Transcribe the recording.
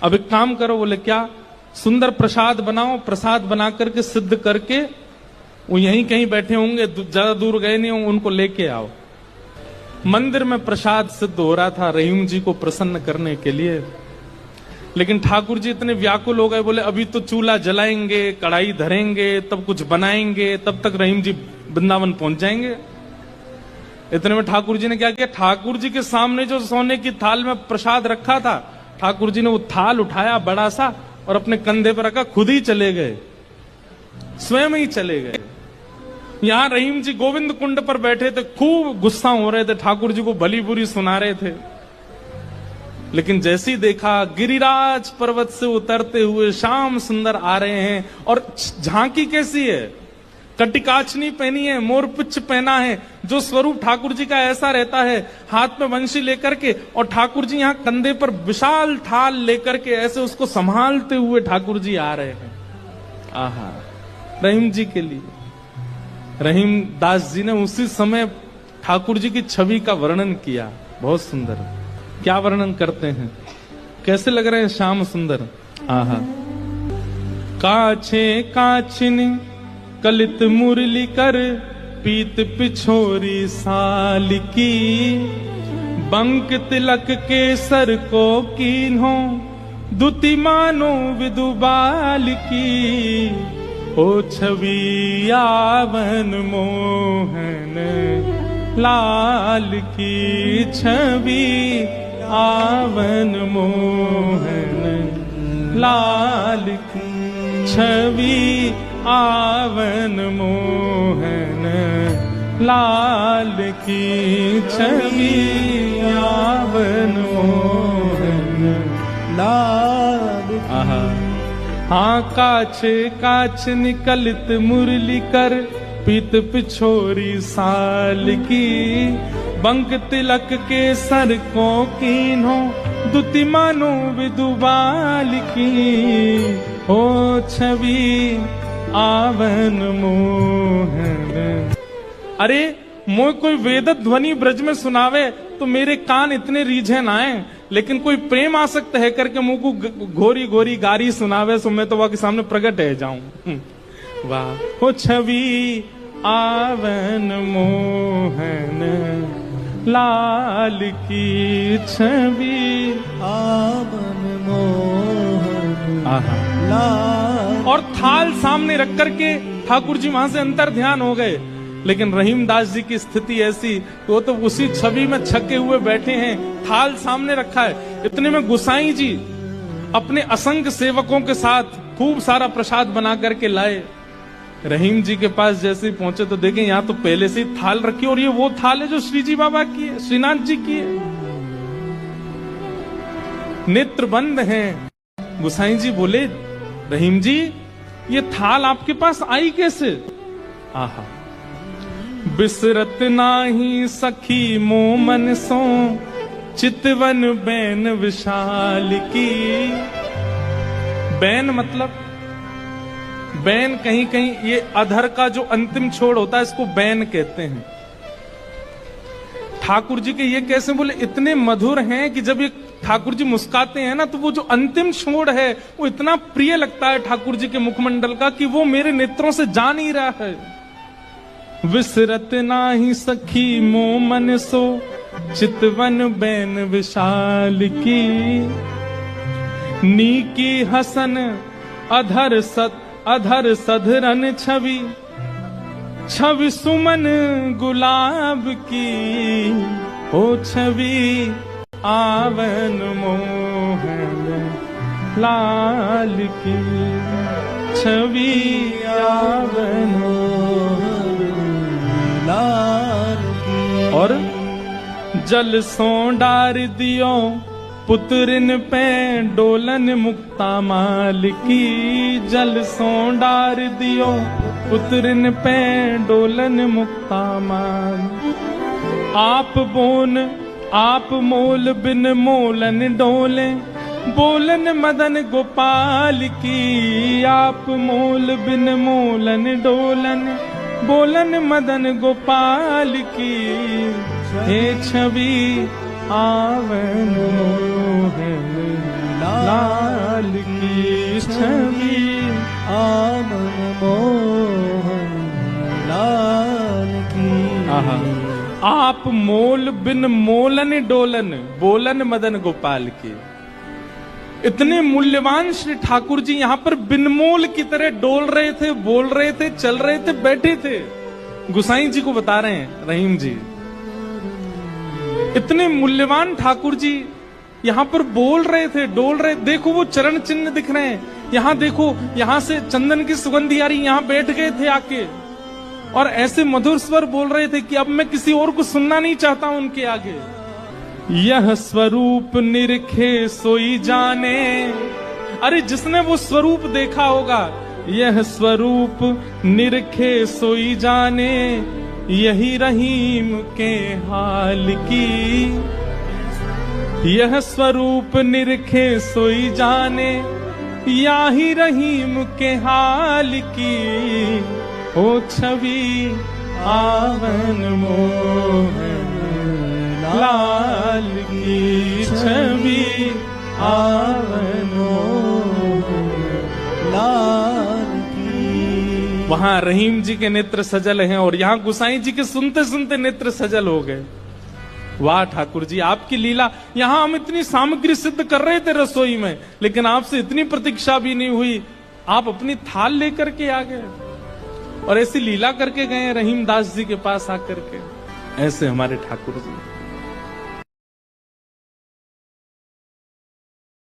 अब एक काम करो, बोले क्या, सुंदर प्रसाद बनाओ, प्रसाद बना करके सिद्ध करके वो यहीं कहीं बैठे होंगे, ज्यादा दूर गए नहीं होंगे, उनको लेके आओ। मंदिर में प्रसाद सिद्ध हो रहा था रहीम जी को प्रसन्न करने के लिए, लेकिन ठाकुर जी इतने व्याकुल हो गए, बोले अभी तो चूल्हा जलाएंगे, कढ़ाई धरेंगे, तब कुछ बनाएंगे, तब तक रहीम जी वृंदावन पहुंच जाएंगे। इतने में ठाकुर जी ने क्या किया, ठाकुर जी के सामने जो सोने की थाल में प्रसाद रखा था, ठाकुर जी ने वो थाल उठाया बड़ा सा और अपने कंधे पर रखा, खुद ही चले गए, स्वयं ही चले गए। यहां रहीम जी गोविंद कुंड पर बैठे थे, खूब गुस्सा हो रहे थे, ठाकुर जी को भली बुरी सुना रहे थे। लेकिन जैसे ही देखा गिरिराज पर्वत से उतरते हुए श्याम सुंदर आ रहे हैं, और झांकी कैसी है, कटिकाचनी पहनी है, मोरपिच्छ पहना है, जो स्वरूप ठाकुर जी का ऐसा रहता है, हाथ में वंशी लेकर के, और ठाकुर जी यहाँ कंधे पर विशाल थाल लेकर के ऐसे उसको संभालते हुए ठाकुर जी आ रहे हैं। आहा, रहीम जी के लिए रहीम दास जी ने उसी समय ठाकुर जी की छवि का वर्णन किया, बहुत सुंदर। क्या वर्णन करते हैं, कैसे लग रहे हैं श्याम सुंदर। आहा, काछे काछिन कलित मुरली कर, पीत पिछोरी साल की, बंक तिलक के सर को कीन्हो, दुति मानो विदुबाल की। ओ छवि आवन मोहन लाल की, छवि आवन मोहन लाल की, छवि आवन मोहन लाल की, छवि आवन मोहन लाल की। हाँ, काछे काछ निकलित मुरली कर, पीत पिछोरी साल की, बंक तिलक के सर को कीन्हो, दुति मानो विदुबाल की। ओ छवि आवन मोहन। अरे मोय कोई वेद ध्वनि ब्रज में सुनावे तो मेरे कान इतने रीझे ना आए, लेकिन कोई प्रेम आसक्त है करके मुंह को घोरी घोरी गारी सुनावे, सो मैं तो वह के सामने प्रकट है जाऊं। वाह, ओ छवि आवन मोहन लाल की, छवि आवन मोहन लाल। और थाल सामने रख करके ठाकुर जी वहां से अंतर ध्यान हो गए, लेकिन रहीम दास जी की स्थिति ऐसी, वो तो उसी छवि में छके हुए बैठे हैं, थाल सामने रखा है। इतने में गुसाई जी अपने असंख्य सेवकों के साथ खूब सारा प्रसाद बना करके लाए। रहीम जी के पास जैसे ही पहुंचे तो देखें यहाँ तो पहले से ही थाल रखी, और ये वो थाल है जो श्री जी बाबा की है, श्रीनाथ जी की है। नेत्र बंद हैं। गुसाई जी बोले, रहीम जी ये थाल आपके पास आई कैसे। आहा, बिसरत नाही सखी मोमन सो, चितवन बैन विशाल की। बैन मतलब, बैन कहीं कहीं ये अधर का जो अंतिम छोड़ होता है, इसको बैन कहते हैं। ठाकुर जी के ये कैसे बोले, इतने मधुर हैं कि जब ये ठाकुर जी मुस्काते हैं ना, तो वो जो अंतिम छोड़ है वो इतना प्रिय लगता है ठाकुर जी के मुखमंडल का कि वो मेरे नेत्रों से जा नहीं रहा है। विसरत नाही सखी मोमन सो, चितवन बैन विशाल की। नीकी हसन अधर सधरन छवि, छवि सुमन गुलाब की। ओ छवि आवन मोहन लाल की, छवि आवन लाल की। और जल सो डार दियो पुत्रिन पे डोलन मुक्ता माल की। जल सो डार दियो पुत्रिन पे डोलन मुक्ता माल। आप मोल बिन मोलन डोले, बोलन मदन गोपाल की। आप मोल बिन मोलन डोलन, बोलन मदन गोपाल की। हे छवि आवन मोहन लाल आप मोल बिन मोलन डोलन, बोलन मदन गोपाल के। इतने मूल्यवान श्री ठाकुर जी यहां पर बिनमोल की तरह डोल रहे थे, बोल रहे थे, चल रहे थे, बैठे थे। गुसाई जी को बता रहे हैं रहीम जी, इतने मूल्यवान ठाकुर जी यहां पर बोल रहे थे, डोल रहे। देखो वो चरण चिन्ह दिख रहे हैं, यहां देखो, यहां से चंदन की सुगंधी आ रही, यहां बैठ गए थे आके और ऐसे मधुर स्वर बोल रहे थे कि अब मैं किसी और को सुनना नहीं चाहता हूं उनके आगे। यह स्वरूप निरखे सोई जाने, अरे जिसने वो स्वरूप देखा होगा, यह स्वरूप निरखे सोई जाने, यही रहीम के हाल की। यह स्वरूप निरखे सोई जाने, यही रहीम के हाल की। ओ छवि आवन मोहन लाल की, छवि आवन मोहन लाल की। वहां रहीम जी के नेत्र सजल हैं और यहां गुसाई जी के सुनते सुनते नेत्र सजल हो गए। वाह ठाकुर जी, आपकी लीला। यहां हम इतनी सामग्री सिद्ध कर रहे थे रसोई में, लेकिन आपसे इतनी प्रतीक्षा भी नहीं हुई, आप अपनी थाल लेकर के आ गए और ऐसी लीला करके गए रहीम दास जी के पास आकर के। ऐसे हमारे ठाकुर जी।